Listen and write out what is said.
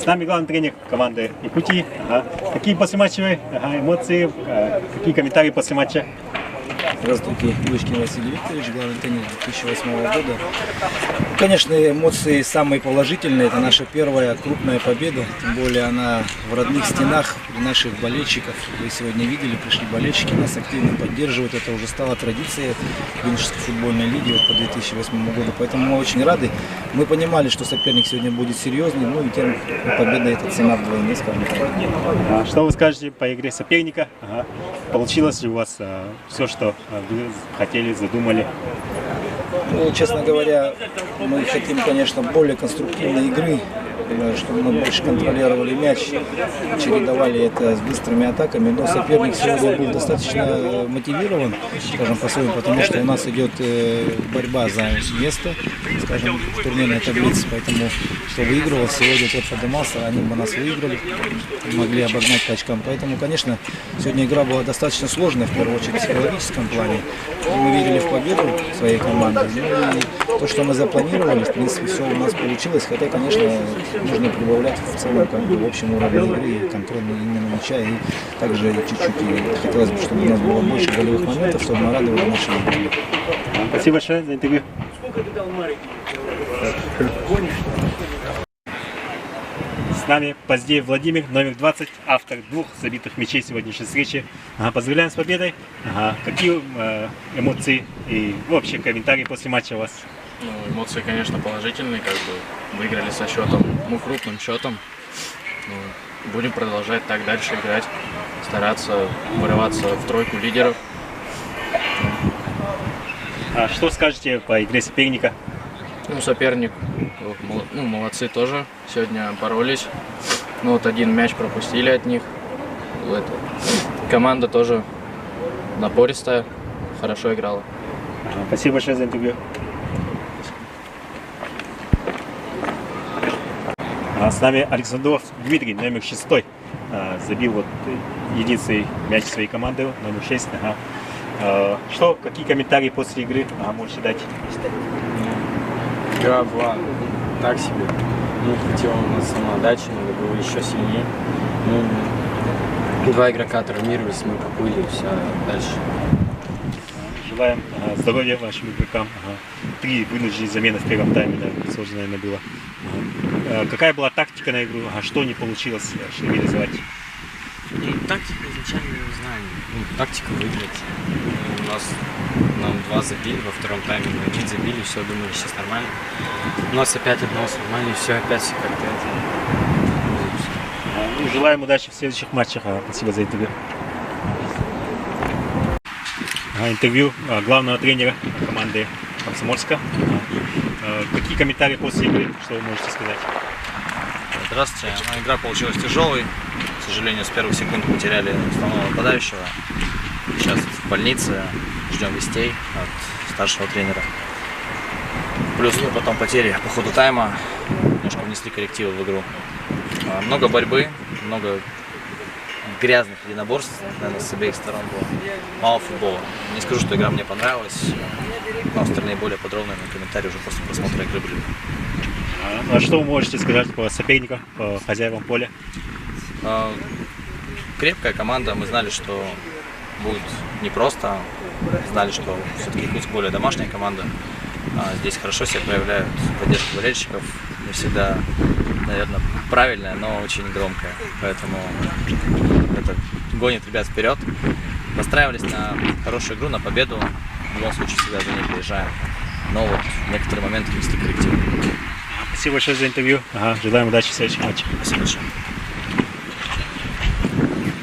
С нами главный тренер команды Якутии. Какие послематчевые эмоции, какие комментарии после матча? Здравствуйте, Ивочкин Василий Викторович, главный тренер 2008 года. Конечно, эмоции самые положительные. Это наша первая крупная победа. Тем более она в родных стенах наших болельщиков. Вы сегодня видели, пришли болельщики, нас активно поддерживают. Это уже стало традицией юношеской футбольной лиги по 2008 году. Поэтому мы очень рады. Мы понимали, что соперник сегодня будет серьезный. Ну и тем победа — это цена вдвойне, скажем так. Что вы скажете по игре соперника? Получилось ли у вас все, что вы хотели, задумали? Ну, честно говоря, мы хотим, конечно, более конструктивной игры, чтобы мы больше контролировали мяч, чередовали это с быстрыми атаками. Но соперник сегодня был достаточно мотивирован, скажем, по-своему, потому что у нас идет борьба за место, скажем, в турнирной таблице. Поэтому, кто выигрывал, сегодня тот поднимался, они бы нас выиграли, могли обогнать по очкам. Поэтому, конечно, сегодня игра была достаточно сложная, в первую очередь в психологическом плане. Мы верили в победу своей команды. Ну и то, что мы запланировали, в принципе, все у нас получилось. Хотя, конечно, нужно прибавлять в целом в общем уровне игры, контроль именно мяча, и также чуть-чуть хотелось бы, чтобы у нас было больше голевых моментов, чтобы мы радовали наши игры. Спасибо большое за интервью. С нами Поздеев Владимир, номер 20, автор 2 забитых мячей сегодняшней встречи. Поздравляем с победой. Какие эмоции и вообще комментарии после матча у вас? Ну, эмоции, конечно, положительные, как бы выиграли со счетом, крупным счетом. Ну, будем продолжать так дальше играть, стараться вырываться в тройку лидеров. Что скажете по игре соперника? Ну, соперник, молодцы тоже, сегодня боролись. Ну, вот один мяч пропустили от них. Команда тоже напористая, хорошо играла. Спасибо большое за интервью. С нами Александров Дмитрий, номер 6. Забил единственный мяч своей команды, номер 6. Какие комментарии после игры можете дать? Игра была так себе. Не хватило у нас самоотдачи, надо было еще сильнее. Два игрока травмировались, мы поплыли, все дальше. Желаем здоровья вашим игрокам. 3 вынужденные замены в первом тайме, да, сложно, наверное, было. Какая была тактика на игру? Что не получилось реализовать? Тактика изначально не знаем. Тактика выиграть. Нам 2 забили, во втором тайме мы 1 забили, все, думали, сейчас нормально. У нас опять одно сломали, и все, опять все как-то это. Желаем удачи в следующих матчах. Спасибо за интервью. Интервью главного тренера команды Комсомольска. Какие комментарии после игры, что вы можете сказать? Здравствуйте. Игра получилась тяжелой. К сожалению, с первых секунд потеряли основного нападающего. Сейчас в больнице, ждем вестей от старшего тренера. Плюс потом потери по ходу тайма, немножко внесли коррективы в игру. Много борьбы, много грязных единоборств, наверное, с обеих сторон было. Мало футбола. Не скажу, что игра мне понравилась, но остальные более подробные комментарии уже после просмотра игры были. Что вы можете сказать по соперникам, по хозяевам поля? Крепкая команда, мы знали, что будет непросто, знали, что все-таки Якутск более домашняя команда. Здесь хорошо себя проявляют, поддержка болельщиков, не всегда, наверное, правильная, но очень громкая, поэтому это гонит ребят вперед. Настраивались на хорошую игру, на победу, в любом случае всегда за ней приезжаем, но вот некоторые моменты внесли коррективы. Спасибо большое за интервью. Желаем удачи в следующем матче. Спасибо большое.